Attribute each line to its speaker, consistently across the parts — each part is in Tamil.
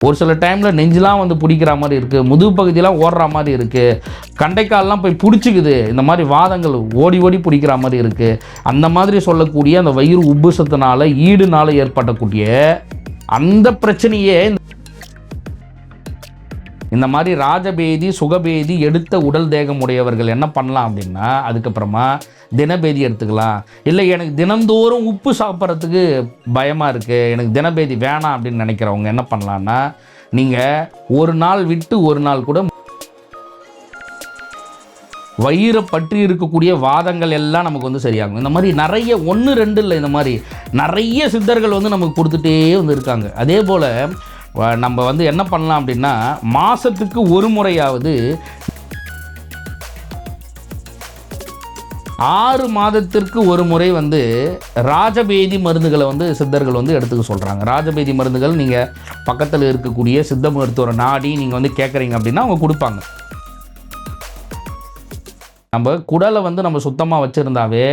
Speaker 1: ஒரு சில டைமில் நெஞ்செலாம் வந்து பிடிக்கிற மாதிரி இருக்குது, முதுகு பகுதியெலாம் ஓடுற மாதிரி இருக்குது, கண்டைக்காலெலாம் போய் பிடிச்சிக்குது, இந்த மாதிரி வாதங்கள் ஓடி ஓடி பிடிக்கிற மாதிரி இருக்குது. அந்த மாதிரி சொல்லக்கூடிய அந்த வயிறு உப்புசத்தினால ஈடுனால ஏற்படக்கூடிய அந்த பிரச்சனையே இந்த மாதிரி ராஜபேதி சுகபேதி எடுத்த உடல் தேகம் உடையவர்கள் என்ன பண்ணலாம் அப்படின்னா, அதுக்கப்புறமா தினபேதி எடுத்துக்கலாம். இல்லை எனக்கு தினந்தோறும் உப்பு சாப்பிட்றதுக்கு பயமாக இருக்குது, எனக்கு தினபேதி வேணாம் அப்படின்னு நினைக்கிறவங்க என்ன பண்ணலான்னா, நீங்கள் ஒரு நாள் விட்டு ஒரு நாள் கூட வயிறை பற்றி இருக்கக்கூடிய வாதங்கள் எல்லாம் நமக்கு வந்து சரியாகும். இந்த மாதிரி நிறைய 1 2 இல்லை, இந்த மாதிரி நிறைய சித்தர்கள் வந்து நமக்கு கொடுத்துட்டே வந்து இருக்காங்க. அதே போல் நம்ம வந்து என்ன பண்ணலாம் அப்படின்னா, மாதத்துக்கு ஒரு முறையாவது 6 மாதத்திற்கு ஒரு முறை வந்து ராஜபேதி மருந்துகளை வந்து சித்தர்கள் வந்து எடுத்துக்க சொல்கிறாங்க. ராஜபேதி மருந்துகள் நீங்கள் பக்கத்தில் இருக்கக்கூடிய சித்த மருத்துவரை நாடி நீங்கள் வந்து கேட்குறீங்க அப்படின்னா அவங்க கொடுப்பாங்க. நம்ம குடலை வந்து நம்ம சுத்தமாக வச்சுருந்தாவே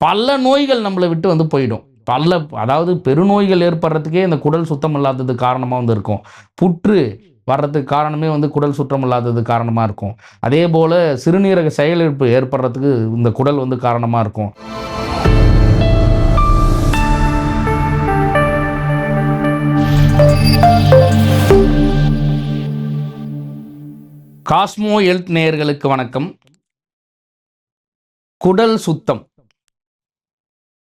Speaker 1: பல நோய்கள் நம்மளை விட்டு வந்து போயிடும். அதாவது பெருநோய்கள் ஏற்படுறதுக்கே இந்த குடல் சுத்தம் இல்லாதது காரணமாக வந்து இருக்கும். புற்று வர்றதுக்கு காரணமே வந்து குடல் சுத்தம் இல்லாதது காரணமாக இருக்கும். அதே போல் சிறுநீரக செயலிழப்பு ஏற்படுறதுக்கு இந்த குடல் வந்து காரணமாக இருக்கும். காஸ்மோ ஹெல்த் நேயர்களுக்கு வணக்கம். குடல் சுத்தம்,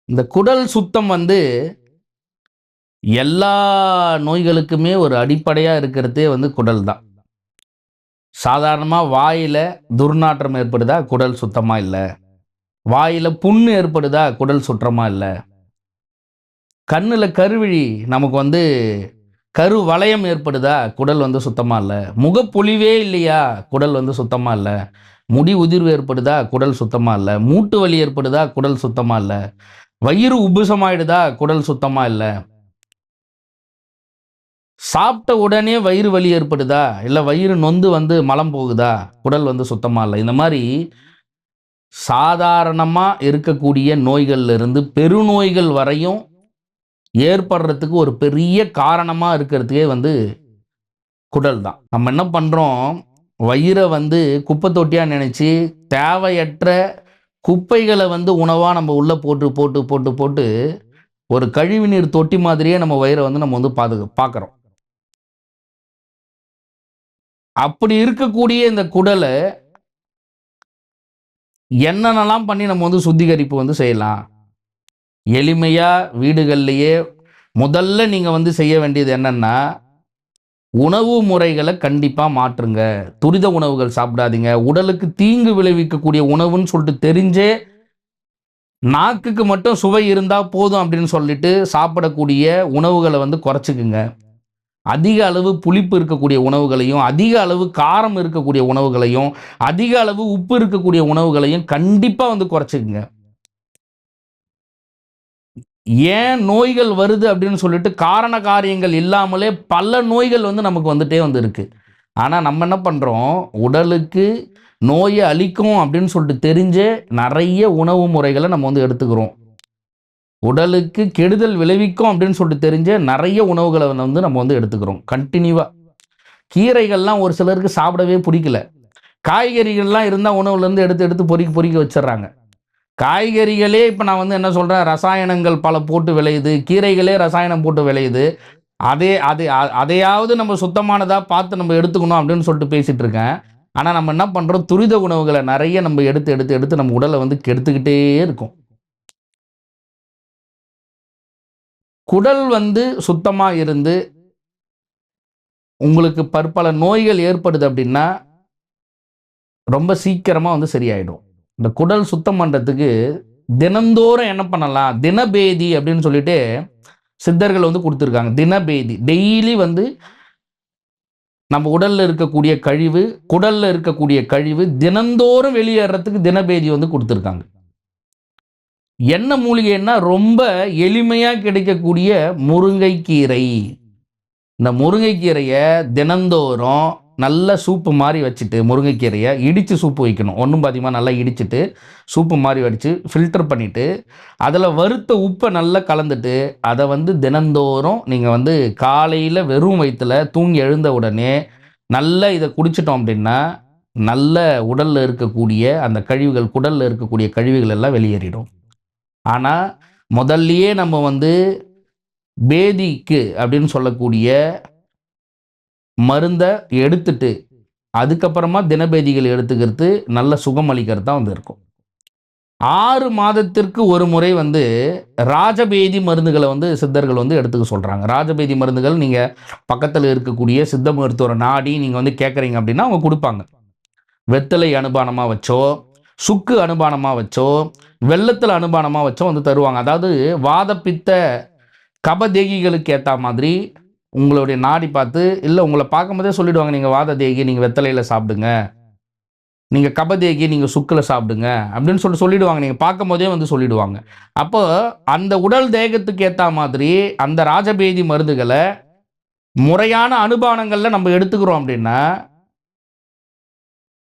Speaker 1: இந்த குடல் சுத்தம் வந்து எல்லா நோய்களுக்குமே ஒரு அடிப்படையாக இருக்கிறதே வந்து குடல் தான். சாதாரணமாக வாயில் துர்நாற்றம் ஏற்படுதா, குடல் சுத்தமாக இல்லை. வாயில் புண்ணு ஏற்படுதா, குடல் சுத்தமாக இல்லை. கண்ணில் கருவிழி நமக்கு வந்து கரு வளையம் ஏற்படுதா, குடல் வந்து சுத்தமாக இல்லை. முகப்பொலிவே இல்லையா, குடல் வந்து சுத்தமாக இல்லை. முடி உதிர்வு ஏற்படுதா, குடல் சுத்தமாக இல்லை. மூட்டு வலி ஏற்படுதா, குடல் சுத்தமாக இல்லை. வயிறு உப்புசமாயிடுதா, குடல் சுத்தமாக இல்லை. சாப்பிட்ட உடனே வயிறு வலி ஏற்படுதா, இல்லை வயிறு நொந்து வந்து மலம் போகுதா, குடல் வந்து சுத்தமாக இல்லை. இந்த மாதிரி சாதாரணமாக இருக்கக்கூடிய நோய்கள்லேருந்து பெருநோய்கள் வரையும் ஏற்படுறதுக்கு ஒரு பெரிய காரணமாக இருக்கிறதுக்கே வந்து குடல் தான். நம்ம என்ன பண்ணுறோம், வயிறை வந்து குப்பை தொட்டியாக நினச்சி தேவையற்ற குப்பைகளை வந்து உணவாக நம்ம உள்ளே போட்டு போட்டு போட்டு போட்டு ஒரு கழிவுநீர் தொட்டி மாதிரியே நம்ம வயிறை வந்து நம்ம வந்து பார்க்குறோம். அப்படி இருக்கக்கூடிய இந்த குடலை என்னென்னலாம் பண்ணி நம்ம வந்து சுத்திகரிப்பு வந்து செய்யலாம். எளிமையாக வீடுகள்லையே முதல்ல நீங்கள் வந்து செய்ய வேண்டியது என்னென்னா, உணவு முறைகளை கண்டிப்பாக மாற்றுங்க. துரித உணவுகள் சாப்பிடாதீங்க. உடலுக்கு தீங்கு விளைவிக்கக்கூடிய உணவுன்னு சொல்லிட்டு தெரிஞ்சே நாக்குக்கு மட்டும் சுவை இருந்தால் போதும் அப்படின்னு சொல்லிட்டு சாப்பிடக்கூடிய உணவுகளை வந்து குறைச்சிக்குங்க. அதிக அளவு புளிப்பு இருக்கக்கூடிய உணவுகளையும், அதிக அளவு காரம் இருக்கக்கூடிய உணவுகளையும், அதிக அளவு உப்பு இருக்கக்கூடிய உணவுகளையும் கண்டிப்பாக வந்து குறைச்சிக்குங்க. ஏன் நோய்கள் வருது அப்படின்னு சொல்லிட்டு காரண காரியங்கள் இல்லாமலே பல நோய்கள் வந்து நமக்கு வந்துட்டே வந்து இருக்கு. ஆனால் நம்ம என்ன பண்ணுறோம், உடலுக்கு நோயை அளிக்கும் அப்படின்னு சொல்லிட்டு தெரிஞ்சே நிறைய உணவு முறைகளை நம்ம வந்து எடுத்துக்கிறோம். உடலுக்கு கெடுதல் விளைவிக்கும் அப்படின்னு சொல்லிட்டு தெரிஞ்சே நிறைய உணவுகளை வந்து நம்ம வந்து எடுத்துக்கிறோம் கண்டினியூவாக. கீரைகள்லாம் ஒரு சிலருக்கு சாப்பிடவே பிடிக்கல. காய்கறிகள்லாம் இருந்தால் உணவுலேருந்து எடுத்து எடுத்து பொறிக்க வச்சிடுறாங்க. காய்கறிகளே இப்போ நான் வந்து என்ன சொல்கிறேன், ரசாயனங்கள் பல போட்டு விளையுது, கீரைகளே ரசாயனம் போட்டு விளையுது. அதையாவது நம்ம சுத்தமானதாக பார்த்து நம்ம எடுத்துக்கணும் அப்படின்னு சொல்லிட்டு பேசிகிட்டு இருக்கேன். ஆனால் நம்ம என்ன பண்ணுறோம், துரித உணவுகளை நிறைய நம்ம எடுத்து எடுத்து எடுத்து நம்ம உடலை வந்து கெடுத்துக்கிட்டே இருக்கும். குடல் வந்து சுத்தமாக இருந்து உங்களுக்கு பற்பல நோய்கள் ஏற்படுது அப்படின்னா ரொம்ப சீக்கிரமாக வந்து சரியாயிடும். இந்த குடல் சுத்தம் பண்ணுறதுக்கு தினந்தோறும் என்ன பண்ணலாம், தினபேதி அப்படின்னு சொல்லிட்டு சித்தர்கள் வந்து கொடுத்துருக்காங்க. தினபேதி டெய்லி வந்து நம்ம உடலில் இருக்கக்கூடிய கழிவு, குடலில் இருக்கக்கூடிய கழிவு தினந்தோறும் வெளியேறதுக்கு தினபேதி வந்து கொடுத்துருக்காங்க. என்ன மூலிகைன்னா ரொம்ப எளிமையாக கிடைக்கக்கூடிய முருங்கைக்கீரை. இந்த முருங்கைக்கீரையை தினந்தோறும் நல்ல சூப்பு மாதிரி வச்சுட்டு முருங்கைக்கீரையை இடித்து சூப்பு வைக்கணும். ஒன்றும் பாதியமாக நல்லா இடிச்சிட்டு சூப்பு மாதிரி வடித்து ஃபில்டர் பண்ணிவிட்டு அதில் வறுத்த உப்பை நல்லா கலந்துட்டு அதை வந்து தினந்தோறும் நீங்கள் வந்து காலையில் வெறும் வயிற்றில் தூங்கி எழுந்த உடனே நல்லா இதை குடிச்சிட்டோம் அப்படின்னா நல்ல உடலில் இருக்கக்கூடிய அந்த கழிவுகள், குடலில் இருக்கக்கூடிய கழிவுகள் எல்லாம் வெளியேறிடும். ஆனால் முதல்லையே நம்ம வந்து பேதிக்கு அப்படின்னு சொல்லக்கூடிய மருந்தை எடுத்துட்டு அதுக்கப்புறமா தினபேதிகள் எடுத்துக்கிறது நல்ல சுகம் அளிக்கிறது தான் வந்து இருக்கும். 6 மாதத்திற்கு ஒரு முறை வந்து ராஜபேதி மருந்துகளை வந்து சித்தர்கள் வந்து எடுத்துக்க சொல்கிறாங்க. ராஜபேதி மருந்துகள் நீங்கள் பக்கத்தில் இருக்கக்கூடிய சித்த மருத்துவரை நாடி நீங்கள் வந்து கேட்குறீங்க அப்படின்னா அவங்க கொடுப்பாங்க. வெத்தலை அனுபானமாக வச்சோ, சுக்கு அனுபானமாக வச்சோ, வெள்ளத்தில் அனுபானமாக வச்சோ வந்து தருவாங்க. அதாவது வாதப்பித்த கபதேகிகளுக்கு ஏற்ற மாதிரி உங்களுடைய நாடி பார்த்து, இல்லை உங்களை பார்க்கும்போதே சொல்லிவிடுவாங்க, நீங்கள் வாத தேகி நீங்கள் வெத்தலையில் சாப்பிடுங்க, நீங்கள் கபதேகி நீங்கள் சுக்கில் சாப்பிடுங்க அப்படின்னு சொல்லிடுவாங்க. நீங்கள் பார்க்கும் போதே வந்து சொல்லிடுவாங்க. அப்போ அந்த உடல் தேகத்துக்கு ஏற்ற மாதிரி அந்த ராஜபேதி மருந்துகளை முறையான அனுபானங்களில் நம்ம எடுத்துக்கிறோம் அப்படின்னா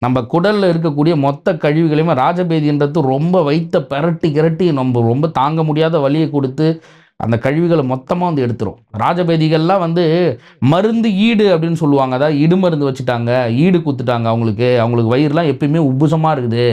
Speaker 1: நம்ம குடலில் இருக்கக்கூடிய மொத்த கழிவுகளையுமே, ராஜபேதின்றது ரொம்ப வயிற்ற பிரட்டி நம்ம ரொம்ப தாங்க முடியாத வலியை கொடுத்து அந்த கழிவுகளை மொத்தமாக வந்து எடுத்துரும். ராஜபேதிகள்லாம் வந்து மருந்து ஈடு அப்படின்னு சொல்லுவாங்க. அதாவது இடு மருந்து வச்சுட்டாங்க, ஈடு குத்துட்டாங்க, அவங்களுக்கு வயிறுலாம் எப்பயுமே உப்புசமாக இருக்குது,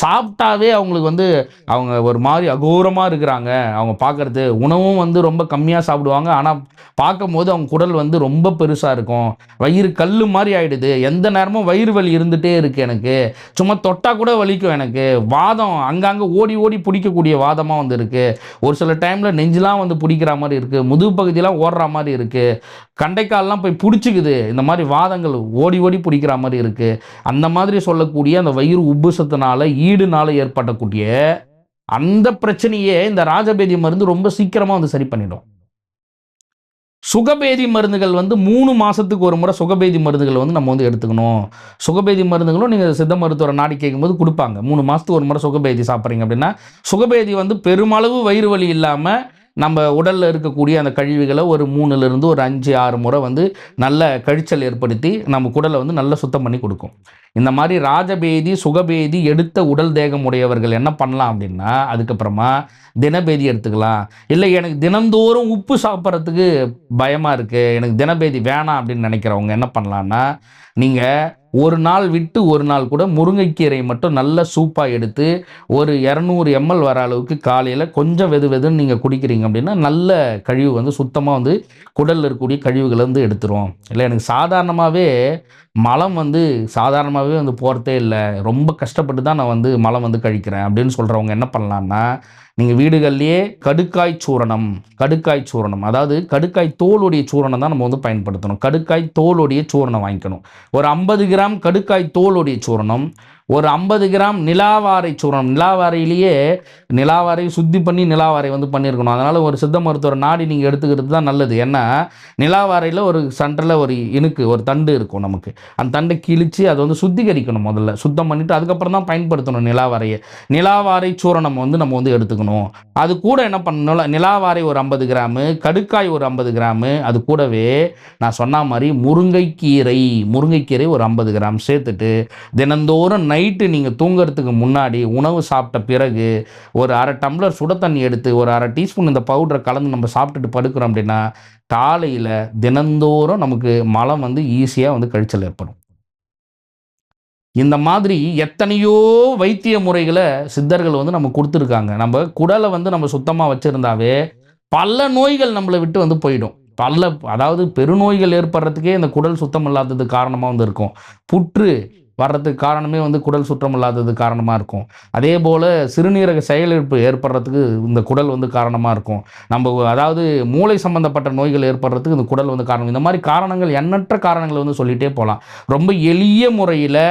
Speaker 1: சாப்பிட்டாவே அவங்களுக்கு வந்து அவங்க ஒரு மாதிரி அகோரமாக இருக்கிறாங்க, அவங்க பார்க்குறது உணவும் வந்து ரொம்ப கம்மியாக சாப்பிடுவாங்க, ஆனால் பார்க்கும் போது அவங்க குடல் வந்து ரொம்ப பெருசாக இருக்கும், வயிறு கல் மாதிரி ஆகிடுது, எந்த நேரமும் வயிறு வலி இருந்துகிட்டே இருக்குது, எனக்கு சும்மா தொட்டால் கூட வலிக்கும், எனக்கு வாதம் அங்கங்கே ஓடி ஓடி பிடிக்கக்கூடிய வாதமாக வந்து இருக்குது, ஒரு சில டைமில் நெஞ்செலாம் வந்து பிடிக்கிற மாதிரி இருக்குது, முதுகு பகுதியெல்லாம் ஓடுற மாதிரி இருக்குது, கண்டைக்காலெலாம் போய் பிடிச்சிக்குது, இந்த மாதிரி வாதங்கள் ஓடி ஓடி பிடிக்கிற மாதிரி இருக்குது. அந்த மாதிரி சொல்லக்கூடிய அந்த வயிறு உப்புசத்தினால ஈடுனால ஏற்படக்கூடிய அந்த பிரச்சனையே இந்த ராஜபேதி மருந்து ரொம்ப சீக்கிரமாக வந்து சரி பண்ணிடும். சுகபேதி மருந்துகள் வந்து 3 மாதத்துக்கு ஒரு முறை சுகபேதி மருந்துகள் வந்து நம்ம வந்து எடுத்துக்கணும். சுகபேதி மருந்துகளும் நீங்கள் சித்த மருத்துவரை நாடி கேட்கும்போது கொடுப்பாங்க. 3 மாதத்துக்கு ஒரு முறை சுகபேதி சாப்பிட்றீங்க அப்படின்னா, சுகபேதி வந்து பெருமளவு வயிறு வலி இல்லாமல் நம்ம உடலில் இருக்கக்கூடிய அந்த கழிவுகளை ஒரு 3லிருந்து ஒரு 5-6 முறை வந்து நல்ல கழிச்சல் ஏற்படுத்தி நம்ம குடலை வந்து நல்லா சுத்தம் பண்ணி கொடுக்கும். இந்த மாதிரி ராஜபேதி சுகபேதி எடுத்த உடல் தேகம் உடையவர்கள் என்ன பண்ணலாம் அப்படின்னா, அதுக்கப்புறமா தினபேதி எடுத்துக்கலாம். இல்லை எனக்கு தினந்தோறும் உப்பு சாப்பிட்றதுக்கு பயமாக இருக்குது, எனக்கு தினபேதி வேணாம் அப்படின்னு நினைக்கிறவங்க என்ன பண்ணலான்னா, நீங்கள் ஒரு நாள் விட்டு ஒரு நாள் கூட முருங்கைக்கீரை மட்டும் நல்ல சூப்பாக எடுத்து ஒரு 200 ml வர அளவுக்கு காலையில் கொஞ்சம் வெதுன்னு நீங்கள் குடிக்கிறீங்க அப்படின்னா நல்ல கழிவு வந்து சுத்தமாக வந்து குடலில் இருக்கக்கூடிய கழிவுகளை வந்து எடுத்துரும். இல்லை எனக்கு சாதாரணமாகவே மலம் வந்து சாதாரணமாகவே வந்து போகிறதே இல்லை, ரொம்ப கஷ்டப்பட்டு தான் நான் வந்து மலம் வந்து கழிக்கிறேன் அப்படின்னு சொல்கிறவங்க என்ன பண்ணலான்னா, நீங்கள் வீடுகள்லேயே கடுக்காய் சூரணம், அதாவது கடுக்காய் தோலுடைய சூரணம் தான் நம்ம வந்து பயன்படுத்தணும். கடுக்காய் தோலுடைய சூரணம் வாங்கிக்கணும். ஒரு 50 கிராம் கடுக்காய் தோலுடைய சூரணம், ஒரு 50 கிராம் நிலாவாரை சூரணம், நிலாவாரையிலேயே நிலாவாரையை சுத்தி பண்ணி நிலாவாரை வந்து பண்ணியிருக்கணும். அதனால் ஒரு சித்த மருத்துவர் நாடி நீங்கள் எடுத்துக்கிறது தான் நல்லது. ஏன்னா நிலாவாரையில் ஒரு சென்டரில் ஒரு இனுக்கு ஒரு தண்டு இருக்கும், நமக்கு அந்த தண்டை கிழித்து அதை வந்து சுத்திகரிக்கணும், முதல்ல சுத்தம் பண்ணிவிட்டு அதுக்கப்புறம் தான் பயன்படுத்தணும் நிலாவாரையை. நிலாவாரை சூரணம் வந்து நம்ம வந்து எடுத்துக்கணும். அது கூட என்ன பண்ணணும், நிலாவாரை ஒரு 50 கிராமு, கடுக்காய் ஒரு 50 கிராமு, அது கூடவே நான் சொன்ன மாதிரி முருங்கைக்கீரை ஒரு 50 கிராம் சேர்த்துட்டு தினந்தோறும் நைட்டு நீங்கள் தூங்குறதுக்கு முன்னாடி உணவு சாப்பிட்ட பிறகு ஒரு 1/2 டம்ளர் சுட தண்ணி எடுத்து ஒரு 1/2 டீஸ்பூன் இந்த பவுடரை கலந்து நம்ம சாப்பிட்டுட்டு படுக்கிறோம் அப்படின்னா காலையில் தினந்தோறும் நமக்கு மலம் வந்து ஈஸியாக வந்து கழிச்சல் ஏற்படும். இந்த மாதிரி எத்தனையோ வைத்திய முறைகளை சித்தர்கள் வந்து நம்ம கொடுத்துருக்காங்க. நம்ம குடலை வந்து நம்ம சுத்தமாக வச்சுருந்தாவே பல நோய்கள் நம்மளை விட்டு வந்து போயிடும். அதாவது பெருநோய்கள் ஏற்படுறதுக்கே இந்த குடல் சுத்தம் இல்லாதது காரணமாக வந்து இருக்கும். புற்று வர்றதுக்கு காரணமே வந்து குடல் சுத்தம் இல்லாதது காரணமாக இருக்கும். அதே போல் சிறுநீரக செயலிழப்பு ஏற்படுறதுக்கு இந்த குடல் வந்து காரணமாக இருக்கும். அதாவது மூளை சம்பந்தப்பட்ட நோய்கள் ஏற்படுறதுக்கு இந்த குடல் வந்து காரணம். இந்த மாதிரி காரணங்கள் எண்ணற்ற காரணங்கள் வந்து சொல்லிகிட்டே போகலாம். ரொம்ப எளிய முறையில்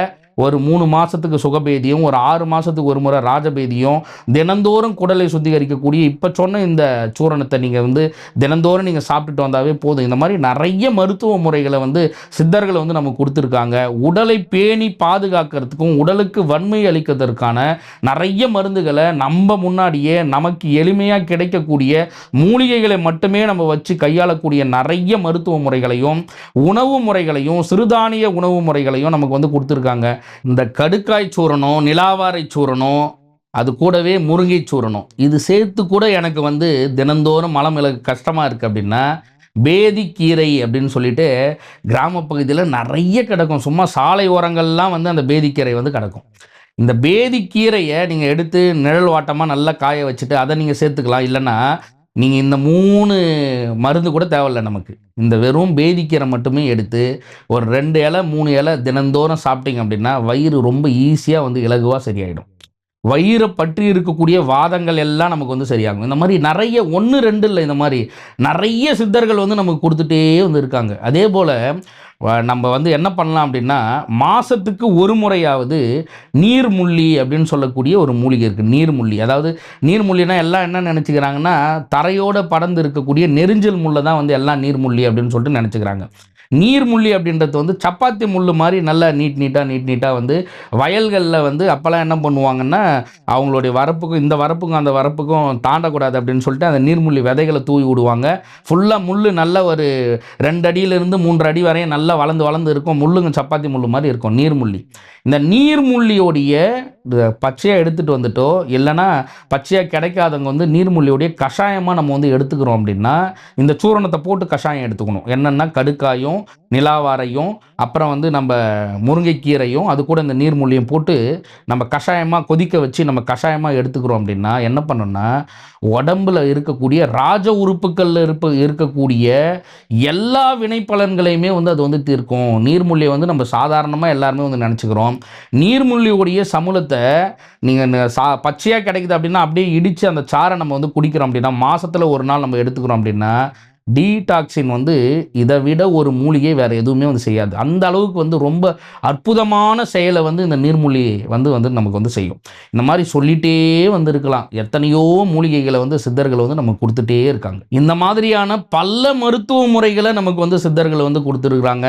Speaker 1: ஒரு 3 மாதத்துக்கு சுகபேதியும், ஒரு 6 மாதத்துக்கு ஒரு முறை ராஜபேதியும், தினந்தோறும் குடலை சுத்திகரிக்கக்கூடிய இப்போ சொன்ன இந்த சூரணத்தை நீங்கள் வந்து தினந்தோறும் நீங்கள் சாப்பிட்டுட்டு வந்தாவே போதும். இந்த மாதிரி நிறைய மருத்துவ முறைகளை வந்து சித்தர்கள் வந்து நமக்கு கொடுத்துருக்காங்க. உடலை பேணி பாதுகாக்கிறதுக்கும் உடலுக்கு வன்மை அளிக்கிறதுக்கான நிறைய மருந்துகளை நம்ம முன்னாடியே நமக்கு எளிமையாக கிடைக்கக்கூடிய மூலிகைகளை மட்டுமே நம்ம வச்சு கையாளக்கூடிய நிறைய மருத்துவ முறைகளையும் உணவு முறைகளையும் சிறுதானிய உணவு முறைகளையும் நமக்கு வந்து கொடுத்துருக்காங்க. இந்த கடுக்காய் சூரணம், நிலாவாரை சூரணம், அது கூடவே முருங்கை சூரணம், இது சேர்த்து கூட எனக்கு வந்து தினந்தோறும் மலம் கஷ்டமாக இருக்குது அப்படின்னா பேதிக்கீரை அப்படின்னு சொல்லிட்டு கிராம பகுதியில் நிறைய கிடக்கும். சும்மா சாலை ஓரங்கள்லாம் வந்து அந்த பேதிக்கீரை வந்து கிடக்கும். இந்த பேதிக்கீரையை நீங்கள் எடுத்து நிழல் வாட்டமாக நல்லா காய வச்சுட்டு அதை நீங்கள் சேர்த்துக்கலாம். இல்லைன்னா நீங்கள் இந்த 3 மருந்து கூட தேவையில்லை நமக்கு. இந்த வெறும் பேதிக்கீரை மட்டுமே எடுத்து ஒரு 2 இலை 3 இலை தினந்தோறும் சாப்பிட்டீங்க அப்படின்னா வயிறு ரொம்ப ஈஸியாக வந்து இலகுவாக சரியாயிடும். வயிறை பற்றி இருக்கக்கூடிய வாதங்கள் எல்லாம் நமக்கு வந்து சரியாகும். இந்த மாதிரி நிறைய 1 2 இல்லை, இந்த மாதிரி நிறைய சித்தர்கள் வந்து நமக்கு கொடுத்துட்டே வந்து இருக்காங்க. அதே போல் நம்ம வந்து என்ன பண்ணலாம் அப்படின்னா மாதத்துக்கு ஒரு முறையாவது நீர்முள்ளி அப்படின்னு சொல்லக்கூடிய ஒரு மூலிகை இருக்குது. நீர்முள்ளி, அதாவது நீர்முள்ளினா எல்லாம் என்ன நினச்சிக்கிறாங்கன்னா தரையோடு படர்ந்து இருக்கக்கூடிய நெரிஞ்சல் முள்ளை தான் வந்து எல்லாம் நீர்முள்ளி அப்படின்னு சொல்லிட்டு நினச்சிக்கிறாங்க. நீர்முள்ளி அப்படின்றது வந்து சப்பாத்தி முள் மாதிரி நல்லா நீட்டாக வந்து வயல்களில் வந்து அப்போல்லாம் என்ன பண்ணுவாங்கன்னா அவங்களுடைய வரப்புக்கும் இந்த வரப்புக்கும் அந்த வரப்புக்கும் தாண்டக்கூடாது அப்படின்னு சொல்லிட்டு அந்த நீர்முள்ளி விதைகளை தூவி விடுவாங்க. ஃபுல்லாக முள் நல்ல ஒரு 2 அடியிலிருந்து 3 அடி வரையும் நல்லா வளர்ந்து இருக்கும். முள்ளுங்க சப்பாத்தி முள் மாதிரி இருக்கும் நீர்முள்ளி. இந்த நீர்முள்ளியோடைய பச்சையாக எடுத்துகிட்டு வந்துட்டோ இல்லைன்னா பச்சையாக கிடைக்காதவங்க வந்து நீர்முள்ளியோடைய கஷாயமாக நம்ம வந்து எடுத்துக்கிறோம் அப்படின்னா இந்த சூரணத்தை போட்டு கஷாயம் எடுத்துக்கணும். என்னென்னா கடுக்காயும் நிலாவாரையும் அப்புறம் வந்து நம்ம முருங்கைக்கீரையும் அது கூட இந்த நீர்முள்ளியும் போட்டு நம்ம கஷாயமாக கொதிக்க வச்சு நம்ம கஷாயமாக எடுத்துக்கிறோம் அப்படின்னா என்ன பண்ணோம்னா உடம்புல இருக்கக்கூடிய ராஜ உறுப்புகளில் இருக்கக்கூடிய எல்லா வினைப்பலன்களையுமே வந்து அது வந்து தீர்க்கும். நீர்முள்ளியை வந்து நம்ம சாதாரணமாக எல்லாருமே வந்து நினச்சிக்கிறோம். நீர்முள்ளியோடைய சமூலத்தை நீங்கள் பச்சையாக கிடைக்குது அப்படின்னா அப்படியே இடித்து அந்த சாரை நம்ம வந்து குடிக்கிறோம் அப்படின்னா மாதத்தில் ஒரு நாள் நம்ம எடுத்துக்கிறோம் அப்படின்னா டீடாக்சின் வந்து இதை விட ஒரு மூலிகை வேறு எதுவுமே வந்து செய்யாது. அந்த அளவுக்கு வந்து ரொம்ப அற்புதமான செயலை வந்து இந்த நீர்மூலி வந்து நமக்கு வந்து செய்யும். இந்த மாதிரி சொல்லிகிட்டே வந்து இருக்கலாம். எத்தனையோ மூலிகைகளை வந்து சித்தர்களை வந்து நமக்கு கொடுத்துட்டே இருக்காங்க. இந்த மாதிரியான பல மருத்துவ முறைகளை நமக்கு வந்து சித்தர்களை வந்து கொடுத்துருக்குறாங்க.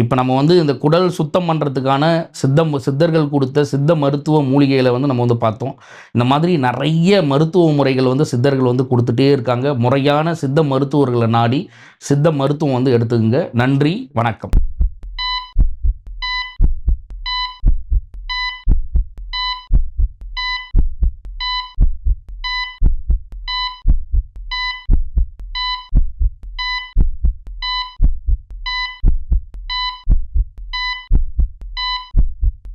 Speaker 1: இப்போ நம்ம வந்து இந்த குடல் சுத்தம் பண்ணுறதுக்கான சித்தர்கள் கொடுத்த சித்த மருத்துவ மூலிகைகளை வந்து நம்ம வந்து பார்த்தோம். இந்த மாதிரி நிறைய மருத்துவ முறைகள் வந்து சித்தர்கள் வந்து கொடுத்துட்டே இருக்காங்க. முறையான சித்த மருத்துவர்களை நாடி சித்த மருத்துவம் வந்து எடுத்துக்கங்க. நன்றி, வணக்கம்.